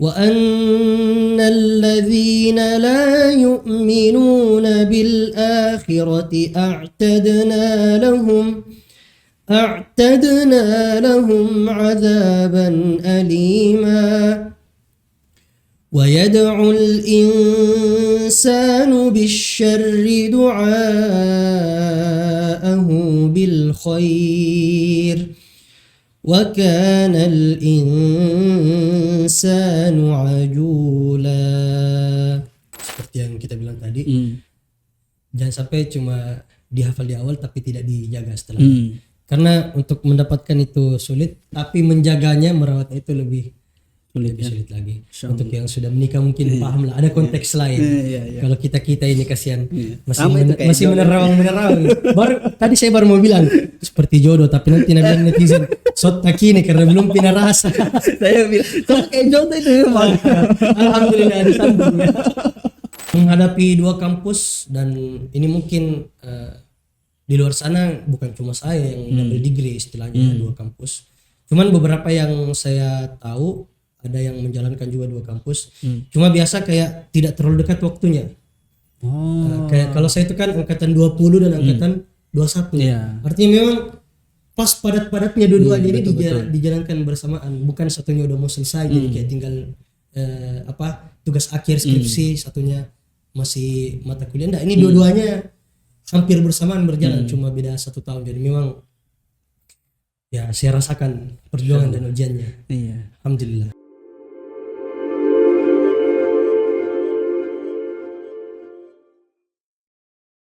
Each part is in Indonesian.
وأن الذين لا يؤمنون بالآخرة أعتدنا لهم عذابا أليما ويدعو الإنسان بالشر دعاءه بالخير وكان الإنسان عجولا. Seperti yang kita bilang tadi, jangan sampai cuma dihafal di awal tapi tidak dijaga setelah. Karena untuk mendapatkan itu sulit, tapi menjaganya, merawatnya itu lebih sulit lagi. Untuk yang sudah menikah mungkin paham lah, ada konteks lain. Kalau kita ini kasihan masih menerawang. Tadi saya baru mau bilang seperti jodoh, tapi nanti bilang netizen sotak ini karena belum pernah rasa. Saya bilang sama kayak jodoh itu memang. Alhamdulillah disambung ya. Menghadapi dua kampus, dan ini mungkin di luar sana bukan cuma saya yang double degree istilahnya, dua kampus. Cuman beberapa yang saya tahu ada yang menjalankan juga dua kampus. Cuma biasa kayak tidak terlalu dekat waktunya. Kayak kalau saya itu kan angkatan 20 dan angkatan 21. Artinya memang pas padat-padatnya dua-duanya, jadi dijalankan bersamaan. Bukan satunya udah mau selesai jadi kayak tinggal tugas akhir skripsi, satunya masih mata kuliah. Enggak, ini dua-duanya hampir bersamaan berjalan, cuma beda 1 tahun. Jadi memang ya saya rasakan perjuangan dan ujiannya. Alhamdulillah.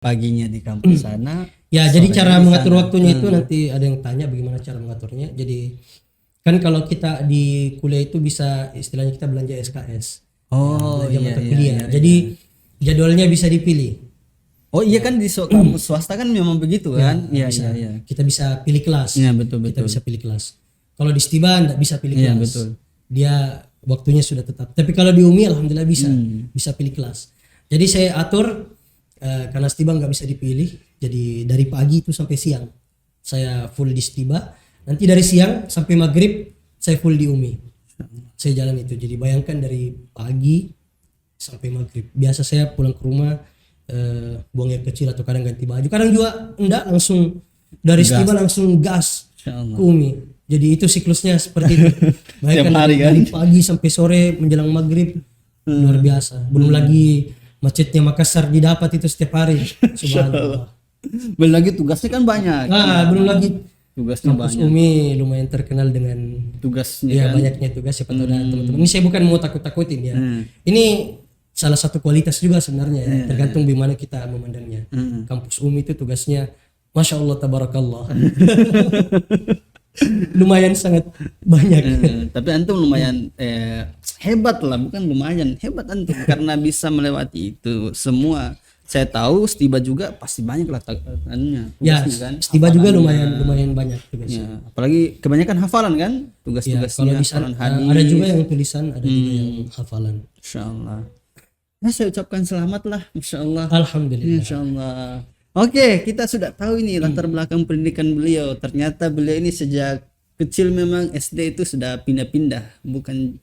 Paginya di kampus sana. Ya, jadi cara mengatur waktunya itu nanti ada yang tanya bagaimana cara mengaturnya. Jadi kan kalau kita di kuliah itu bisa istilahnya kita belanja SKS. Belanja mata kuliah. Jadi jadwalnya bisa dipilih. Oh iya kan di kampus swasta kan memang begitu kan? Iya. Kita bisa pilih kelas. Iya, betul. Kita bisa pilih kelas. Kalau di Stiba enggak bisa pilih kelas. Betul. Dia waktunya sudah tetap. Tapi kalau di UMI alhamdulillah bisa pilih kelas. Jadi saya atur karena Stiba nggak bisa dipilih, jadi dari pagi itu sampai siang saya full di Stiba. Nanti dari siang sampai maghrib saya full di UMI. Saya jalan itu. Jadi bayangkan dari pagi sampai maghrib. Biasa saya pulang ke rumah buang air kecil atau kadang ganti baju. Kadang juga enggak, langsung dari Stiba langsung gas ke UMI. Jadi itu siklusnya seperti itu. Bayangkan dari pagi sampai sore menjelang maghrib, luar biasa. Belum lagi macetnya Makassar didapat itu setiap hari. Subhanallah. Belum lagi tugasnya kan banyak. Belum lagi tugasnya kampus banyak. UMI lumayan terkenal dengan tugasnya. Ya kan? Banyaknya tugas, siapa tahu teman-teman. Ini saya bukan mau takut-takutin ya. Ini salah satu kualitas juga sebenarnya ya. Tergantung bagaimana kita memandangnya. Kampus UMI itu tugasnya Masya Allah tabarakallah. Lumayan sangat banyak. Tapi antum lumayan hebat lah, bukan lumayan, hebat antum karena bisa melewati itu semua. Saya tahu Stiba juga pasti banyak lah tugasnya kan. Stiba juga lumayan banyak tugasnya. Apalagi kebanyakan hafalan kan tugas-tugasnya. Kalau ada juga yang tulisan, ada juga yang hafalan. Insyaallah. Nah, saya ucapkan selamat lah, insyaallah. Alhamdulillah. Insyaallah. Oke, kita sudah tahu ini latar belakang pendidikan beliau. Ternyata beliau ini sejak kecil memang SD itu sudah pindah-pindah. Bukan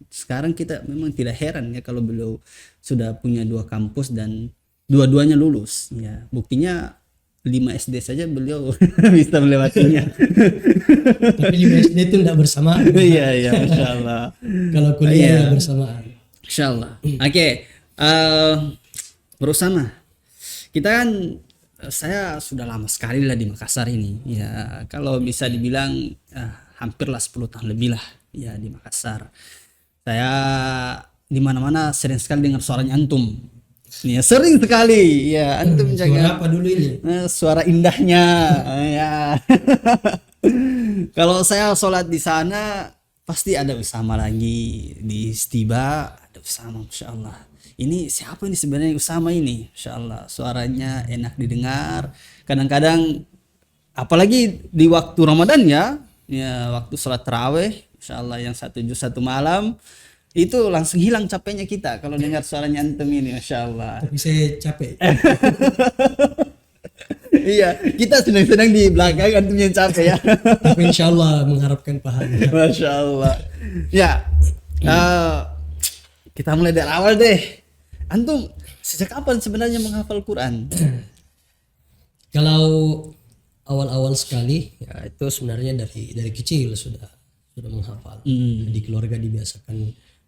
sekarang kita memang tidak heran ya kalau beliau sudah punya 2 kampus dan dua-duanya lulus. Ya, buktinya 5 SD saja beliau bisa melewatinya. Tapi 5 SD itu tidak bersamaan. Iya, masyaallah. Kalau kuliah bersamaan. Insyaallah. Oke, bersama kita kan saya sudah lama sekali lah di Makassar ini ya, kalau bisa dibilang hampirlah 10 tahun lebih lah ya di Makassar. Saya di mana-mana sering sekali dengar suaranya antum ya, sering sekali ya antum jaga. Suara apa dulu ini? Suara indahnya ya. Kalau saya sholat di sana pasti ada Usama lagi, di Stiba ada Usama, Masya Allah. Ini siapa ini sebenarnya Usama ini? Masya Allah, suaranya enak didengar. Kadang-kadang apalagi di waktu Ramadan ya waktu sholat tarawih, Masya Allah, yang 1 juz 1 malam itu langsung hilang capeknya kita kalau dengar suaranya antum ini, Masya Allah. Tapi saya capek. Iya, kita senang-senang di belakang, antum yang capek ya. Tapi insya Allah mengharapkan pahala. Masya Allah. Ya, Kita mulai dari awal deh. Antum sejak kapan sebenarnya menghafal Quran? Kalau awal-awal sekali ya itu sebenarnya dari kecil sudah menghafal. Di keluarga dibiasakan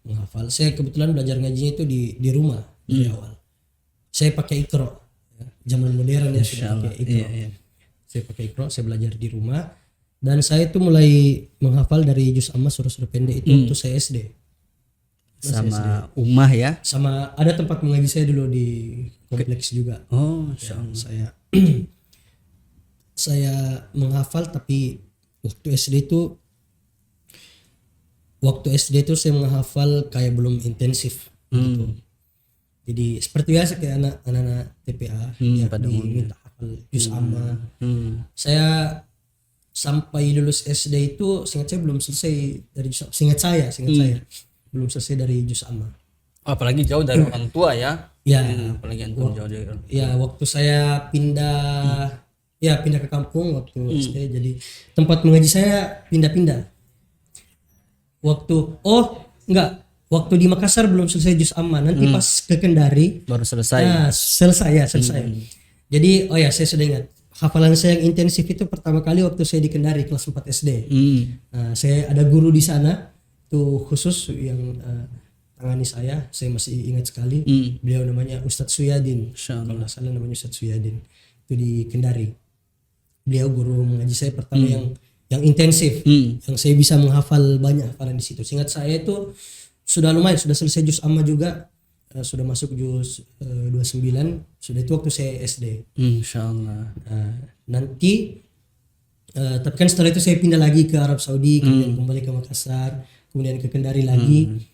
menghafal. Saya kebetulan belajar ngajinya itu di rumah dari awal. Saya pakai Iqra. Ya. Zaman modern ya sudah pakai Iqra. Iya. Saya pakai Iqra, saya belajar di rumah dan saya itu mulai menghafal dari juz amma surah-surah pendek itu waktu saya SD. Sama Ummah ya. Sama ada tempat mengaji saya dulu di kompleks juga. Oh, Ya, saya menghafal tapi waktu SD itu saya menghafal kayak belum intensif gitu. Jadi seperti biasa kayak anak-anak TPA ya minta hafal juz amma. Saya sampai lulus SD itu seingat saya belum selesai dari juz amma. Seingat saya belum selesai dari juz amma. Apalagi jauh dari orang tua ya. Ya, Apalagi antum jauh dari orang tua. ya waktu saya pindah ke kampung waktu SD, jadi tempat mengaji saya pindah-pindah. Waktu di Makassar belum selesai juz amma, nanti pas ke Kendari Baru selesai. nah, selesai. Jadi saya sudah ingat hafalan saya yang intensif itu pertama kali waktu saya di Kendari kelas 4 SD. Nah, saya ada guru di sana tuh khusus yang tangani saya masih ingat sekali. Beliau namanya Ustadz Suyadin. Kalau nggak salah namanya Ustadz Suyadin. Itu di Kendari. Beliau guru mengaji saya pertama yang intensif, yang saya bisa menghafal banyak hafalan di situ. Seingat saya itu sudah lumayan, sudah selesai juz amma juga, sudah masuk juz 29, sudah itu waktu saya SD. Insyaallah. Nanti tapi kan setelah itu saya pindah lagi ke Arab Saudi, kemudian kembali ke Makassar, kemudian ke Kendari lagi.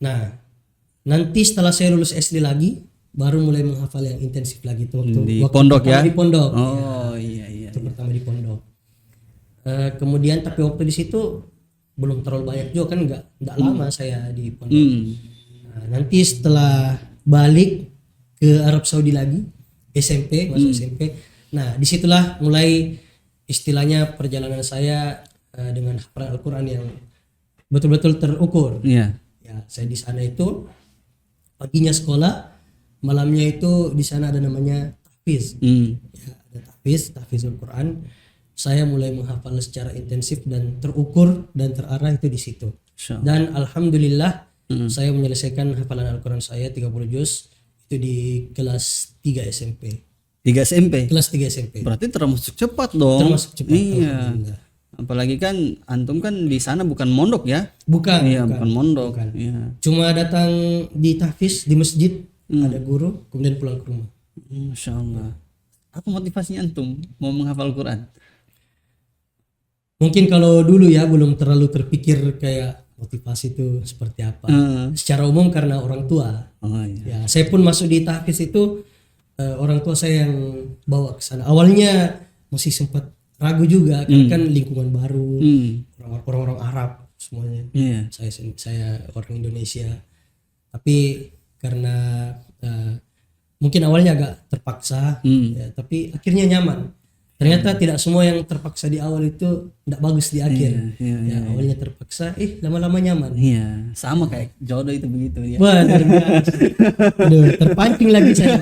Nah, nanti setelah saya lulus SD lagi baru mulai menghafal yang intensif lagi itu waktu pondok ya. Di pondok. Oh iya. Itu pertama di pondok. Kemudian tapi waktu di situ belum terlalu banyak juga kan enggak lama saya di pondok. Nah, nanti setelah balik ke Arab Saudi lagi masuk SMP. Nah, disitulah mulai istilahnya perjalanan saya dengan hafalan Al-Quran yang betul-betul terukur. Iya. Ya, saya di sana itu paginya sekolah, malamnya itu di sana ada namanya tahfiz. Ya, ada tahfizul Quran. Saya mulai menghafal secara intensif dan terukur dan terarah itu di situ. Dan alhamdulillah saya menyelesaikan hafalan Al-Quran saya 30 juz itu di kelas 3 SMP. 3 SMP. Kelas 3 SMP. Berarti termasuk cepat dong. Termasuk cepat. Iya. Apalagi kan antum kan di sana bukan mondok ya? Bukan. Bukan mondok. Bukan. Iya. Cuma datang di tahfiz di masjid, ada guru, kemudian pulang ke rumah. Masya Allah. Apa motivasinya antum mau menghafal Quran? Mungkin kalau dulu ya belum terlalu terpikir kayak motivasi itu seperti apa. Secara umum karena orang tua. Oh iya. Ya, saya pun masuk di tahfiz itu orang tua saya yang bawa ke sana. Awalnya masih sempat ragu juga karena kan lingkungan baru, orang-orang Arab semuanya. Saya orang Indonesia. Tapi karena mungkin awalnya agak terpaksa, ya, tapi akhirnya nyaman. Ternyata tidak semua yang terpaksa di awal itu tidak bagus di akhir. Awalnya terpaksa, lama-lama nyaman. Iya, sama kayak jodoh itu begitu ya. Wah, luar biasa. Aduh, terpancing lagi saya,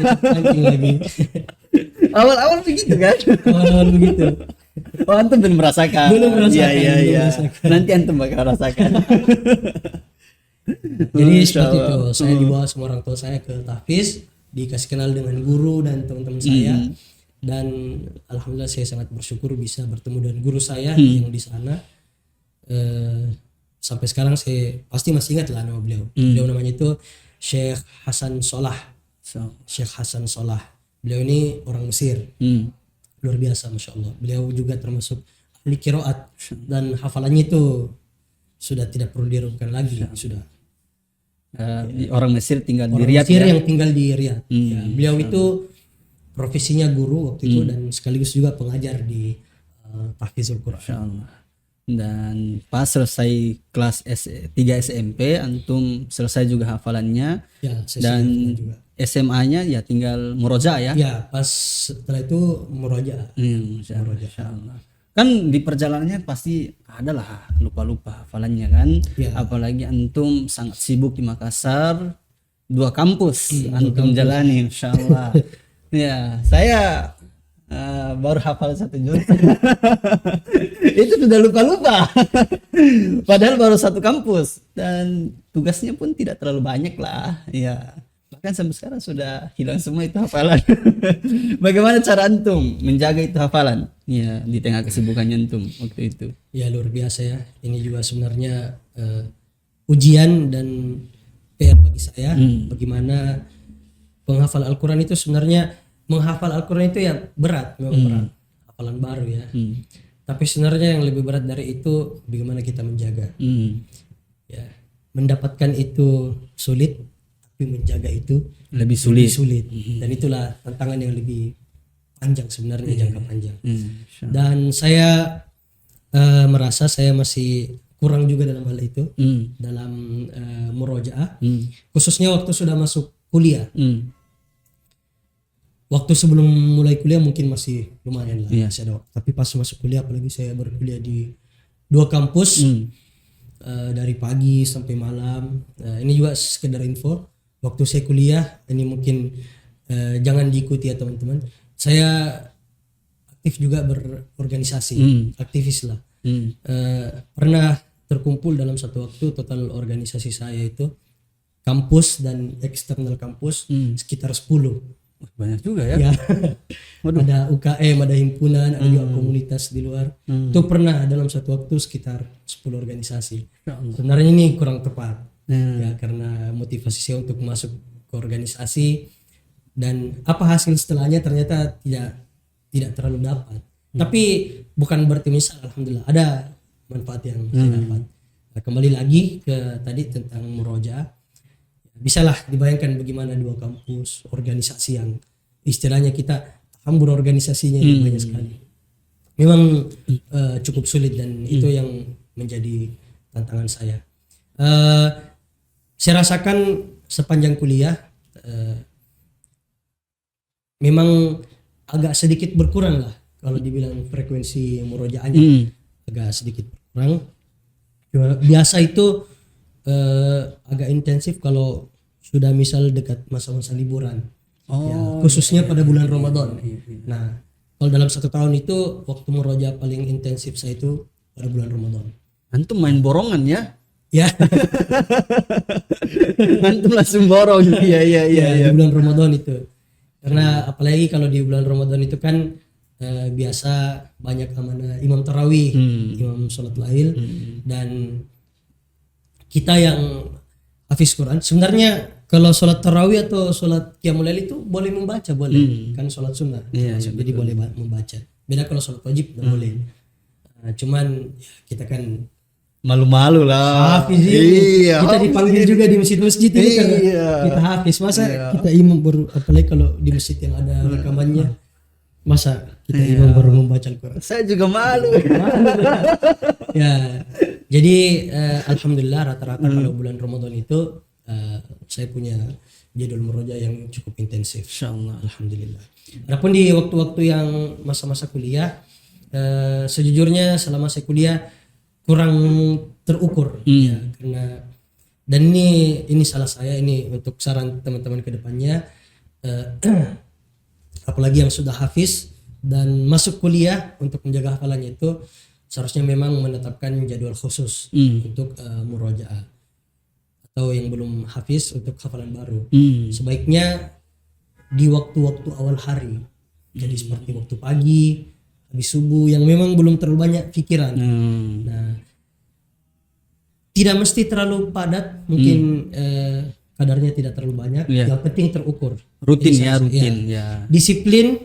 Awal-awal begitu kan? Awal-awal begitu. Oh, antum belum merasakan. Belum merasakan. Iya. Nanti antum bakal rasakan. Jadi seperti itu, saya dibawa sama orang tua saya ke tahfiz, dikasih kenal dengan guru dan teman-teman saya. Dan alhamdulillah saya sangat bersyukur bisa bertemu dengan guru saya yang di sana. Sampai sekarang saya pasti masih ingat lah nama beliau. Beliau namanya itu Syekh Hasan Solah. Syekh Hasan Solah. Beliau ini orang Mesir. Luar biasa, masya Allah. Beliau juga termasuk ahli qiraat dan hafalannya itu sudah tidak perlu diragukan lagi. Sudah. Orang Mesir tinggal orang di Riyadh. Mesir ya? yang tinggal di Riyadh. Ya, beliau itu profesinya guru waktu itu dan sekaligus juga pengajar di tahfizul Quran. Insyaallah. Dan pas selesai kelas 3 SMP antum selesai juga hafalannya. Ya, dan juga. SMA-nya ya tinggal muroja ya. Ya, pas setelah itu muroja. Insyaallah. Kan di perjalanannya pasti ada lah lupa-lupa hafalannya kan. Ya. Apalagi antum sangat sibuk di Makassar, 2 kampus antum jalani, insya Allah. Ya, saya baru hafal 1 juz. Itu sudah lupa-lupa. Padahal baru 1 kampus dan tugasnya pun tidak terlalu banyak lah. Ya, bahkan sampai sekarang sudah hilang semua itu hafalan. Bagaimana cara antum menjaga itu hafalan? Ya, di tengah kesibukannya antum waktu itu. Ya luar biasa ya. Ini juga sebenarnya ujian dan PR bagi saya. Bagaimana penghafal Al-Quran itu sebenarnya, menghafal Al-Quran itu ya berat, memang berat. Hafalan baru ya. Tapi sebenarnya yang lebih berat dari itu bagaimana kita menjaga. Ya, mendapatkan itu sulit, tapi menjaga itu Lebih sulit. Dan itulah tantangan yang lebih panjang sebenarnya, jangka panjang. Insya Allah. Dan saya merasa saya masih kurang juga dalam hal itu, dalam murojaah, khususnya waktu sudah masuk kuliah. Waktu sebelum mulai kuliah mungkin masih lumayan lah, masih ada waktu. Tapi pas masuk kuliah, apalagi saya berkuliah di 2 kampus, dari pagi sampai malam. Ini juga sekedar info, waktu saya kuliah ini mungkin jangan diikuti ya teman-teman. Saya aktif juga berorganisasi, aktivis lah. Pernah terkumpul dalam satu waktu total organisasi saya itu kampus dan eksternal kampus sekitar 10. Banyak juga ya. Ya. Ada UKM, ada himpunan, ada juga komunitas di luar. Itu pernah dalam satu waktu sekitar 10 organisasi. Sebenarnya ini kurang tepat. Ya, karena motivasi saya untuk masuk ke organisasi dan apa hasil setelahnya ternyata tidak terlalu dapat. Tapi bukan berarti misal, alhamdulillah ada manfaat yang saya dapat. Nah, kembali lagi ke tadi tentang murojaah. Bisalah dibayangkan bagaimana 2 kampus, organisasi yang istilahnya kita hambur organisasinya itu banyak sekali. Memang cukup sulit dan itu yang menjadi tantangan saya. Saya rasakan sepanjang kuliah memang agak sedikit berkurang lah kalau dibilang frekuensi murojaahnya, agak sedikit berkurang. Biasa itu agak intensif kalau sudah misal dekat masa-masa liburan, khususnya pada bulan Ramadan. Nah, kalau dalam 1 tahun itu waktu murojaah paling intensif saya itu pada bulan Ramadan. Antum main borongan ya? Ya, Antum langsung borong. Iya. di bulan Ramadan itu. Karena apalagi kalau di bulan Ramadan itu kan biasa banyak amanah imam tarawih, imam sholat lail, dan kita yang hafiz Quran sebenarnya kalau sholat tarawih atau sholat qiyamul lail itu boleh membaca, boleh kan sholat sunnah, jadi boleh membaca. Beda kalau sholat wajib nggak boleh. Cuman ya, kita kan Malu-malu lah. hafiz ini. Kita dipanggil juga di masjid-masjid ini karena kita hafiz. Masa kita imam baru, apalagi kalau di masjid yang ada rekamannya, masa kita imam baru membaca Al-Quran. Saya juga malu. Ya, jadi alhamdulillah rata-rata kalau bulan Ramadan itu saya punya jadwal murojaah yang cukup intensif. Insyaallah. Alhamdulillah. Adapun di waktu-waktu yang masa-masa kuliah, sejujurnya selama saya kuliah kurang terukur, ya, karena dan ini salah saya, ini untuk saran teman-teman ke depannya, apalagi yang sudah hafiz dan masuk kuliah, untuk menjaga hafalannya itu seharusnya memang menetapkan jadwal khusus untuk murojaah, atau yang belum hafiz untuk hafalan baru. Sebaiknya di waktu-waktu awal hari, jadi seperti waktu pagi, habis subuh, yang memang belum terlalu banyak pikiran. Nah, tidak mesti terlalu padat, mungkin kadarnya tidak terlalu banyak, yang penting terukur. Rutin Jadi, ya, rutin ya. Disiplin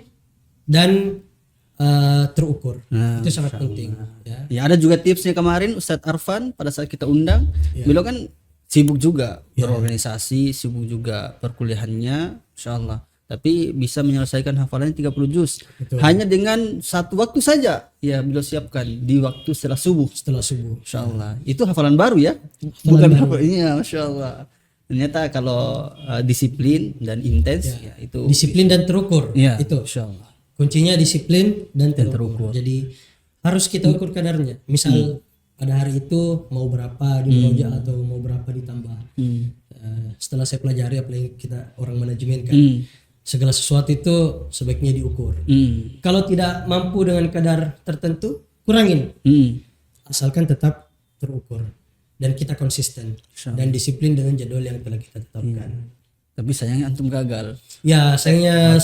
dan terukur. Itu sangat penting. Ya, ada juga tipsnya kemarin Ustadz Arfan pada saat kita undang. Beliau kan sibuk juga berorganisasi, sibuk juga perkuliahannya, insyaallah. Tapi bisa menyelesaikan hafalannya 30 juz. Hanya dengan satu waktu saja. Ya, beliau siapkan di waktu setelah subuh. Insyaallah. Itu hafalan baru ya? Bukan hafalan. Iya, masyaallah. Ternyata kalau disiplin dan intens ya itu disiplin dan terukur. Ya, itu insyaallah. kuncinya disiplin dan terukur. Jadi harus kita ukur kadarnya. Misal pada hari itu mau berapa di murojaah atau mau berapa ditambah. Setelah saya pelajari, apalagi kita orang manajemen kan, segala sesuatu itu sebaiknya diukur. Kalau tidak mampu dengan kadar tertentu, kurangin. Asalkan tetap terukur dan kita konsisten dan disiplin dengan jadwal yang telah kita tetapkan. Tapi sayangnya antum gagal. Ya, sayangnya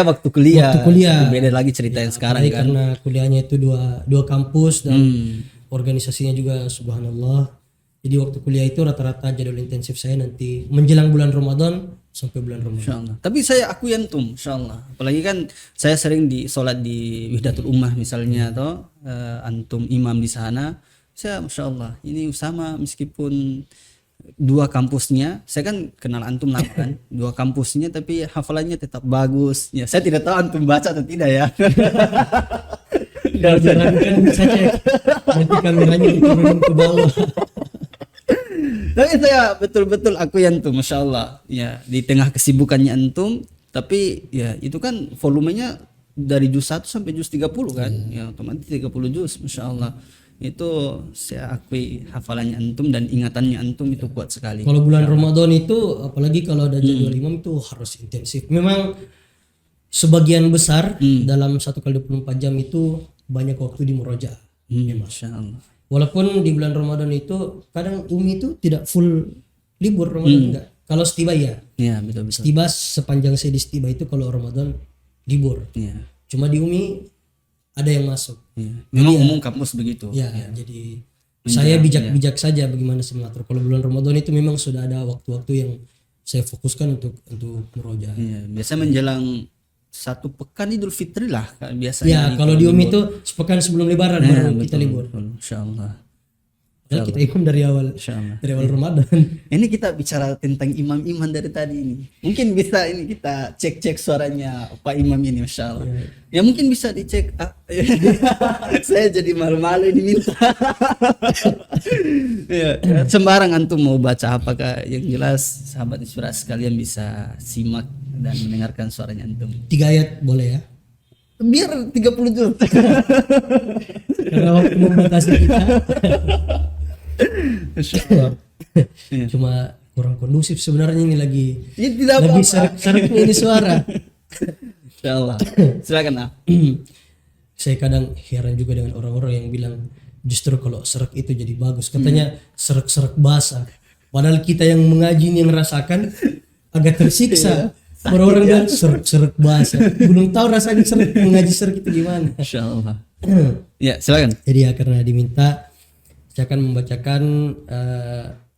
Waktu kuliah. kuliah. Beda lagi cerita yang sekarang Apalagi kan. karena kuliahnya itu dua kampus dan organisasinya juga subhanallah. Jadi waktu kuliah itu rata-rata jadwal intensif saya nanti menjelang bulan Ramadan sampai bulan Ramadan. Insyaallah. Tapi saya akui antum, insyaallah. Apalagi kan saya sering di sholat di Wihdatul Ummah misalnya atau antum imam di sana. Saya masyaallah, ini Usama meskipun dua kampusnya, saya kan kenal antum lama kan, dua kampusnya tapi hafalannya tetap bagus. Ya, saya tidak tahu antum baca atau tidak ya. Kalau dilakukan bisa cek nanti kameranya diturunin ke bawah. Tapi saya betul-betul akui antum, masya Allah. Ya, di tengah kesibukannya antum, tapi ya itu kan volumenya dari juz 1 sampai juz 30 kan, ya otomatis 30 juz, masya Allah. Itu saya akui hafalannya antum dan ingatannya antum itu kuat sekali. Kalau bulan Ramadan itu apalagi kalau ada jadwal imam itu harus intensif. Memang sebagian besar dalam 1 kali 24 jam itu banyak waktu di murojaah. Masya Allah. Walaupun di bulan Ramadan itu kadang Umi itu tidak full libur Ramadan enggak. Kalau Setiba ya. Iya, betul-betul. Setiba sepanjang saya di Setiba itu kalau Ramadan libur. Iya. Cuma di Umi ada yang masuk. Iya. Memang umum kampus begitu. Ya, jadi saya bijak-bijak saja bagaimana saya mengatur. Kalau bulan Ramadan itu memang sudah ada waktu-waktu yang saya fokuskan untuk murojaah. Iya, biasa menjelang 1 pekan Idul Fitri lah biasanya. Ya, kalau di Umi itu sepekan sebelum Lebaran baru kita libur. Insyaallah. Dan kita imam dari awal Ramadan. Ini kita bicara tentang imam-imam dari tadi ini. Mungkin bisa ini kita cek-cek suaranya Pak Imam ini, masya Allah. Ya mungkin bisa dicek. Saya jadi malu-malu ini minta. Ya, sembarang antum mau baca apakah yang jelas sahabat inspirasi sekalian bisa simak dan mendengarkan suaranya antum. 3 ayat boleh ya? Biar 30 juz. Karena waktu membatasi kita. Cuma kurang kondusif sebenarnya ini lagi. Ya, tidak lagi apa-apa. serak-seraknya ini suara. Insyaallah. Silakan ah. Saya kadang heran juga dengan orang-orang yang bilang justru kalau serak itu jadi bagus. Katanya serak-serak basah. Padahal kita yang mengaji ini yang merasakan agak tersiksa. Orang-orang bilang serak-serak basah. Belum tahu rasanya serak, mengaji serak itu gimana. Insyaallah. Ya, silakan. Jadi ya karena diminta saya akan membacakan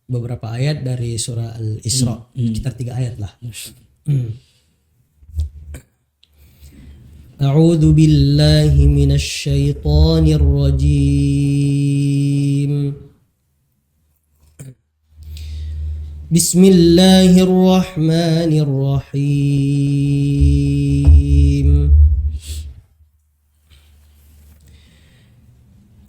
beberapa ayat dari surah Al-Isra, sekitar 3 ayat lah. A'udzu billahi minasy syaithanir rajim. Bismillahirrahmanirrahim.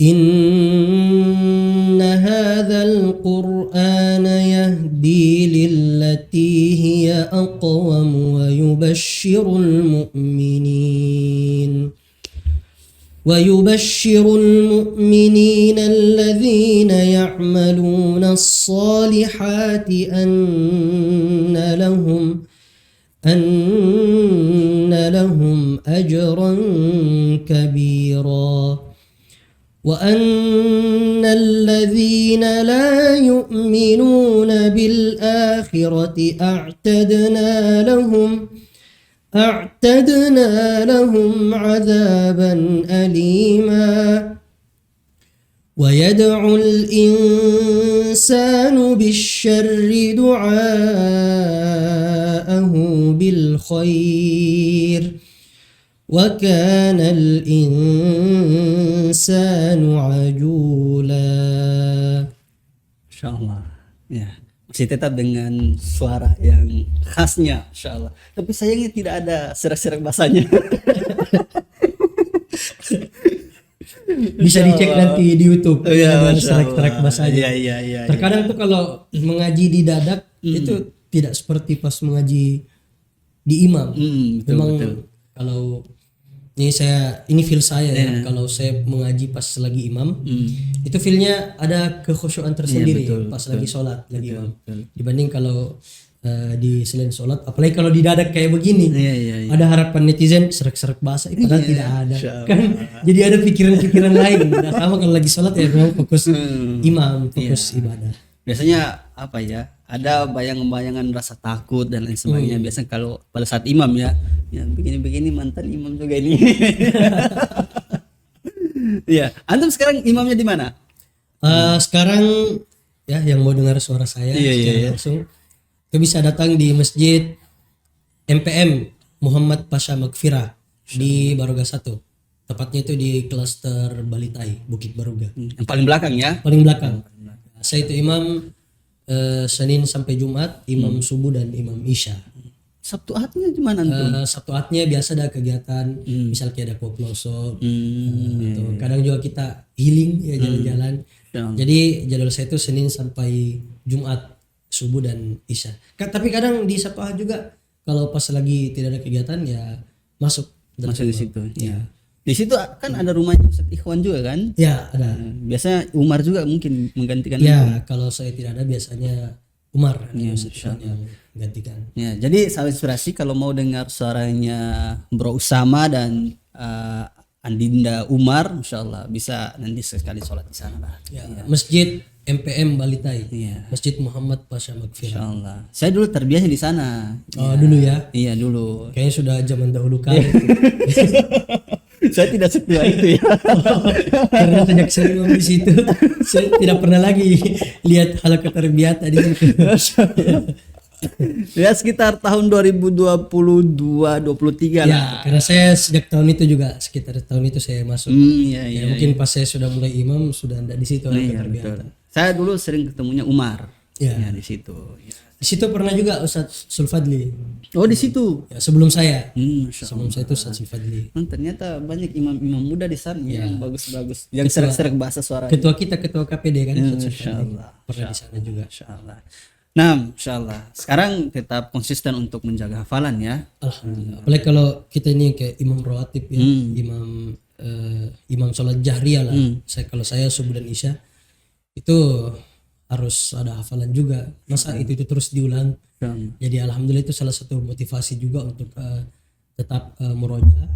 إن هذا القرآن يهدي للتي هي أقوم ويبشر المؤمنين الذين يعملون الصالحات أن لهم أجرا كبيرا وأن الذين لا يؤمنون بالآخرة أعتدنا لهم عذابا أليما ويدعو الإنسان بالشر دعاءه بالخير وكان الإنسان عجولا. Insyaallah. Ya, masih tetap dengan suara yang khasnya, insyaallah. Tapi sayangnya tidak ada serak-serak bahasanya. Bisa dicek nanti di YouTube. Ya, ada serak-serak bahasanya. Iya. Terkadang tuh kalau mengaji di dadak itu tidak seperti pas mengaji di imam. Betul, Memang betul. kalau ini feel saya ya, kalau saya mengaji pas lagi imam, itu feelnya ada kekhusyuan tersendiri pas lagi sholat lagi imam. Dibanding kalau di selain sholat, apalagi kalau didadak kayak begini, ada harapan netizen serak-serak bahasa, padahal tidak ada. Kan jadi ada pikiran-pikiran lain. Nah, sama kalau lagi sholat ya memang fokus imam, fokus ibadah. Biasanya apa ya? Ada bayangan-bayangan rasa takut dan lain sebagainya. Biasanya kalau pada saat imam ya begini-begini mantan imam juga ini. Iya, antum sekarang imamnya di mana? Sekarang ya yang mau dengar suara saya secara langsung, itu bisa datang di Masjid MPM Muhammad Pasha Magfirah di Baroga 1. Tepatnya itu di klaster Balitai, Bukit Baroga. Yang paling belakang ya? Paling belakang. Saya itu imam Senin sampai Jumat, imam subuh dan imam Isya. Sabtu Ahadnya di mana antum? Sabtu Ahadnya biasa ada kegiatan, misal kayak ada pelosok, atau kadang juga kita healing ya jalan-jalan. Jadi jadwal saya itu Senin sampai Jumat, subuh dan Isya. Tapi kadang di Sabtu Ahad juga kalau pas lagi tidak ada kegiatan ya masuk di situ. Ya. Di situ kan ada rumahnya Ustaz Ikhwan juga kan? Ya, ada. Biasanya Umar juga mungkin menggantikan. Ya, kalau saya tidak ada biasanya Umar yang menggantikan. Ya, jadi saling inspirasi kalau mau dengar suaranya Bro Usama dan Andinda Umar, insyaallah bisa nanti sekali sholat di sana lah. Ya, Masjid MPM Balitai, Masjid Muhammad Pasha Magfirah. Insyaallah. Saya dulu terbiasa di sana. Oh, dulu ya? Iya dulu. Kayaknya sudah zaman dahulu kali. Saya tidak setua itu ya. Karena sejak saya imam di situ, saya tidak pernah lagi lihat hal keterbiatan di situ. Ya sekitar tahun 2022-23 lah. Ya, karena saya sejak tahun itu juga sekitar tahun itu saya masuk. Iya. Mungkin pas saya sudah mulai imam sudah ada di situ hal keterbiatan. Saya dulu sering ketemunya Umar. Ya, di situ. Ya. Di situ pernah juga Ustadz Sulfadli. Oh di situ. Ya, sebelum saya. Masya Sebelum saya itu Ustadz Sulfadli. Ternyata banyak imam-imam muda di sana yang bagus-bagus. Yang serak-serak bahasa suara. Ketua KPD kan Ustadz Sulfadli. Insyaallah. Pernah di sana juga. Insyaallah. Nah, insyaallah. Sekarang tetap konsisten untuk menjaga hafalan ya. Alhamdulillah. Apalagi kalau kita ini kayak imam rawatib ya, imam sholat jahriyah lah. Kalau saya subuh dan isya itu harus ada hafalan juga. Masa itu terus diulang. Jadi alhamdulillah itu salah satu motivasi juga untuk tetap murojaah,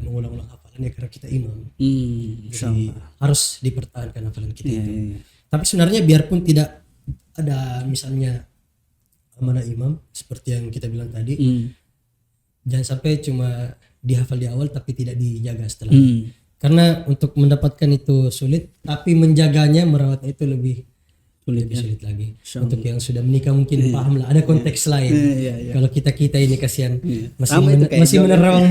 mengulang-ulang hafalannya karena kita imam. Jadi harus dipertahankan hafalan kita itu. Tapi sebenarnya biarpun tidak ada misalnya amanah imam seperti yang kita bilang tadi, jangan sampai cuma dihafal di awal tapi tidak dijaga setelah. Karena untuk mendapatkan itu sulit, tapi menjaganya, merawatnya itu lebih sulit lagi. Untuk yang sudah menikah mungkin paham lah, ada konteks lain. Kalau kita ini kasihan masih menerawang.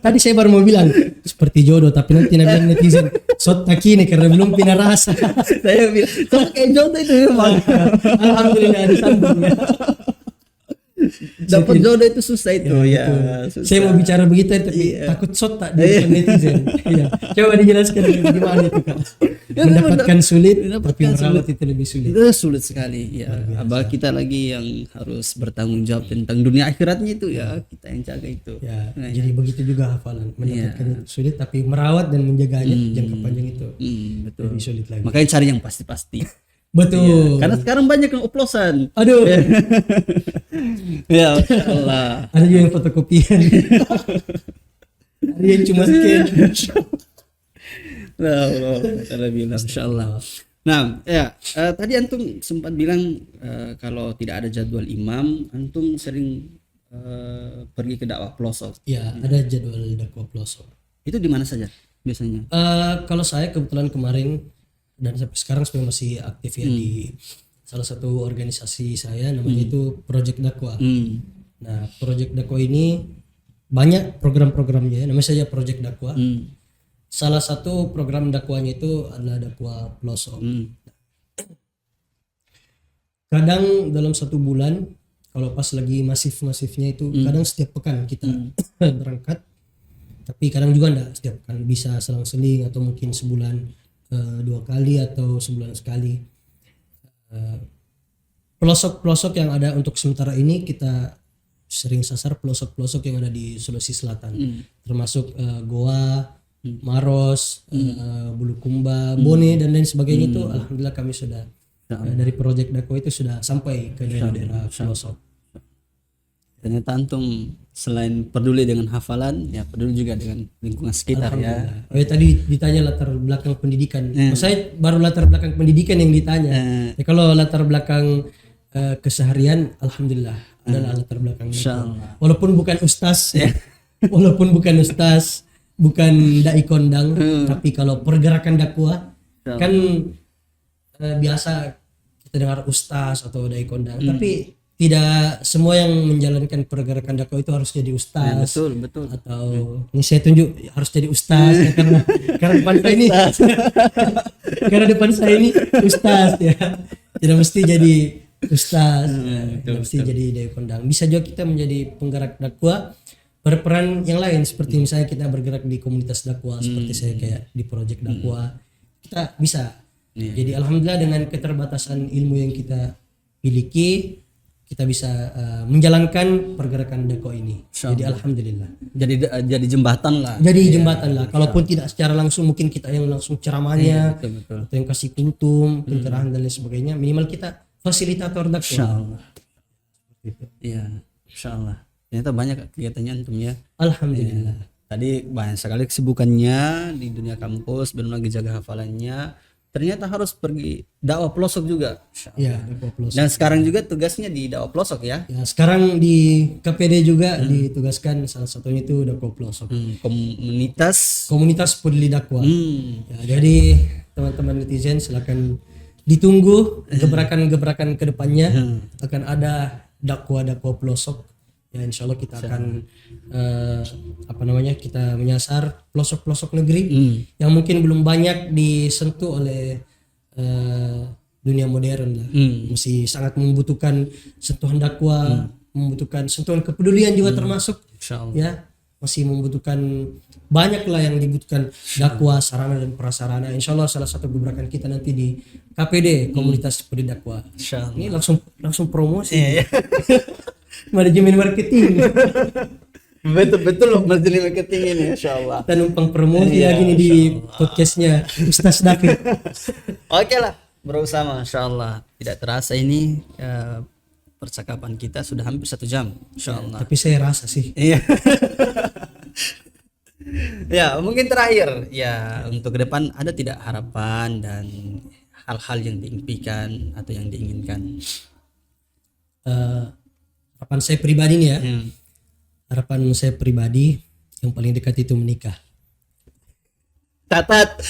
Tadi saya baru mau bilang seperti jodoh, tapi nanti bilang netizen sot kini karena belum punya rasa. Saya bilang kok kayak jodoh itu memang. Alhamdulillah disambung ya. Dapat jodoh itu susah itu ya. Susah. Saya mau bicara begitu tapi takut sot tak di netizen. Coba dijelaskan gimana itu Kak. Mendapatkan sulit tapi merawat itu lebih sulit. Itu sulit sekali ya. Apalagi kita lagi yang harus bertanggung jawab tentang dunia akhiratnya itu ya, kita yang jaga itu. Ya, jadi begitu juga hafalan. Mendapatkan sulit tapi merawat dan menjaganya jangka panjang itu betul. lebih sulit lagi. Makanya cari yang pasti-pasti. Betul. Karena sekarang banyak yang oplosan. Aduh. Ya, masyaallah. Ada juga yang fotokopian. Ada yang cuma scan. Insyaallah. Nah, ya tadi antum sempat bilang kalau tidak ada jadwal imam, antum sering pergi ke dakwah pelosok. Ya, ada jadwal dakwah pelosok. Itu di mana saja biasanya? Kalau saya kebetulan kemarin dan sampai sekarang sebenarnya masih aktif ya di salah satu organisasi saya namanya itu Project Dakwah. Nah, Project Dakwah ini banyak program-programnya, namanya saja Project Dakwah. Salah satu program dakwahnya itu adalah dakwah pelosok. Kadang dalam satu bulan, kalau pas lagi masifnya itu, kadang setiap pekan kita berangkat. Tapi kadang juga enggak setiap pekan, bisa selang-seling atau mungkin sebulan 2 kali atau sebulan sekali. Pelosok-pelosok yang ada untuk sementara ini kita sering sasar pelosok-pelosok yang ada di Sulawesi Selatan, termasuk Goa, Maros, Bulukumba, Bone dan lain sebagainya itu alhamdulillah kami sudah dari proyek dakwah itu sudah sampai ke daerah-daerah pelosok. Ternyata antum selain peduli dengan hafalan, ya peduli juga dengan lingkungan sekitar ya. Oh ya, tadi ditanya latar belakang pendidikan. Saya baru latar belakang pendidikan yang ditanya. Ya, kalau latar belakang keseharian, alhamdulillah adalah latar belakang. Walaupun bukan ustaz, ya. Walaupun bukan ustaz, bukan dai kondang, tapi kalau pergerakan dakwah kan biasa kita dengar ustaz atau dai kondang, tapi tidak semua yang menjalankan pergerakan dakwah itu harus jadi ustaz. Betul. Atau ini saya tunjuk harus jadi ustaz ya, karena depan saya ini karena depan saya ini ustaz ya. Tidak mesti jadi ustaz, tidak mesti jadi dai kondang. Bisa juga kita menjadi penggerak dakwah berperan yang lain, seperti misalnya kita bergerak di komunitas dakwah seperti saya kayak di proyek dakwah. Kita bisa. Jadi alhamdulillah dengan keterbatasan ilmu yang kita miliki kita bisa menjalankan pergerakan dakwah ini. Jadi alhamdulillah. Jadi jembatan lah. Jadi jembatan lah. Kalaupun tidak secara langsung, mungkin kita yang langsung ceramahnya, betul. atau yang kasih kultum, pencerahan dan lain sebagainya. Minimal kita fasilitator dakwah. Insyaallah. Iya, insyaallah. Ternyata banyak kegiatannya antum ya. Alhamdulillah. Tadi banyak sekali kesibukannya di dunia kampus, belum lagi jaga hafalannya. Ternyata harus pergi dakwah pelosok juga. Ya, dakwah pelosok. Dan sekarang juga tugasnya di dakwah pelosok ya. Ya, sekarang di KPD juga ditugaskan salah satunya itu dakwah pelosok. Komunitas peduli dakwah. Ya, jadi teman-teman netizen silakan ditunggu gebrakan-gebrakan kedepannya akan ada dakwah pelosok. Ya insyaallah kita akan kita menyasar pelosok-pelosok negeri yang mungkin belum banyak disentuh oleh dunia modern lah. Masih sangat membutuhkan sentuhan dakwah, membutuhkan sentuhan kepedulian juga termasuk. Ya, masih membutuhkan banyak lah yang dibutuhkan dakwah, sarana dan prasarana. Insyaallah salah satu gebrakan kita nanti di KPD, komunitas peduli dakwah. Ini langsung promosi. Manajemen marketing. Betul manajemen marketing ini insyaallah. Kita numpang promosi lagi nih di podcastnya Ustaz David. Oke lah, berusaha insyaallah. Tidak terasa ini percakapan kita sudah hampir 1 jam insyaallah. Tapi saya rasa sih. Iya. Ya, mungkin terakhir ya, untuk ke depan ada tidak harapan dan hal-hal yang diimpikan atau yang diinginkan? Harapan saya pribadi nih ya. Harapan saya pribadi yang paling dekat itu menikah. Catat.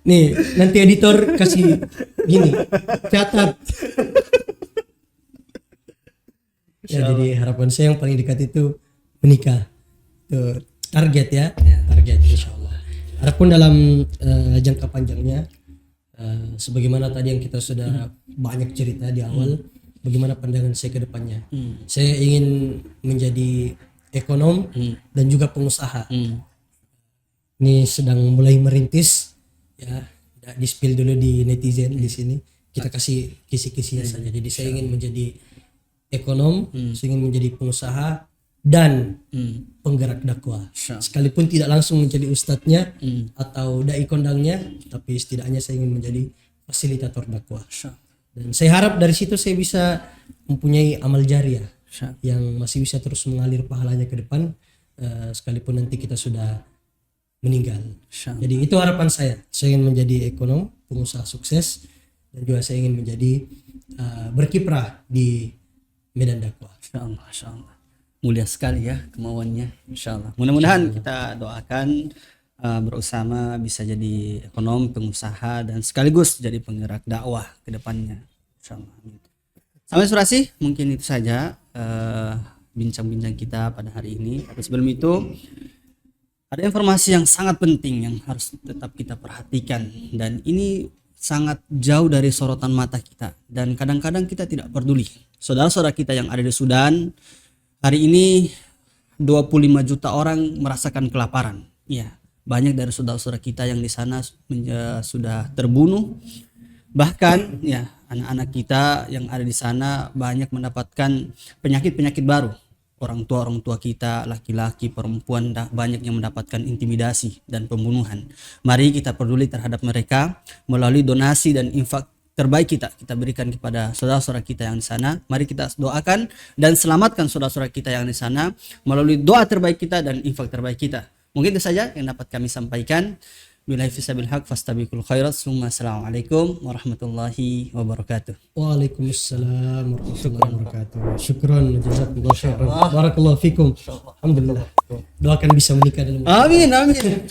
Nih, nanti editor kasih gini. Catat. Ya, jadi harapan saya yang paling dekat itu menikah. Tuh, target ya. Target insyaallah. Adapun dalam jangka panjangnya sebagaimana tadi yang kita sudah banyak cerita di awal, bagaimana pandangan saya ke depannya. Saya ingin menjadi ekonom dan juga pengusaha. Ini sedang mulai merintis ya, di spill dulu di netizen di sini. Kita kasih kisi-kisinya saja. Jadi saya ingin menjadi ekonom, saya ingin menjadi pengusaha dan penggerak dakwah. Sekalipun tidak langsung menjadi ustadznya atau dai kondangnya, tapi setidaknya saya ingin menjadi fasilitator dakwah. Dan saya harap dari situ saya bisa mempunyai amal jariah yang masih bisa terus mengalir pahalanya ke depan sekalipun nanti kita sudah meninggal. Jadi itu harapan saya. Saya ingin menjadi ekonom, pengusaha sukses, dan juga saya ingin menjadi berkiprah di medan dakwah. Insyaallah. Mulia sekali ya kemauannya insyaallah. Mudah-mudahan kita doakan berusaha bisa jadi ekonom, pengusaha, dan sekaligus jadi penggerak dakwah ke depannya insyaallah. Sampai surasi mungkin itu saja bincang-bincang kita pada hari ini. Tapi sebelum itu ada informasi yang sangat penting yang harus tetap kita perhatikan, dan ini sangat jauh dari sorotan mata kita dan kadang-kadang kita tidak peduli. Saudara-saudara kita yang ada di Sudan hari ini 25 juta orang merasakan kelaparan. Ya, banyak dari saudara-saudara kita yang di sana sudah terbunuh. Bahkan ya anak-anak kita yang ada di sana banyak mendapatkan penyakit-penyakit baru. Orang tua kita, laki-laki, perempuan, banyak yang mendapatkan intimidasi dan pembunuhan. Mari kita peduli terhadap mereka melalui donasi dan infak terbaik kita berikan kepada saudara-saudara kita yang di sana. Mari kita doakan dan selamatkan saudara-saudara kita yang di sana melalui doa terbaik kita dan infak terbaik kita. Mungkin itu saja yang dapat kami sampaikan. Billahi fisabil haq fastabiqul khairat. Assalamualaikum warahmatullahi wabarakatuh. Waalaikumsalam warahmatullahi wabarakatuh. Syukran jazakumullah khairan. Barakallahu fikum. Alhamdulillah. Doakan bisa menikah dalam Amin, amin.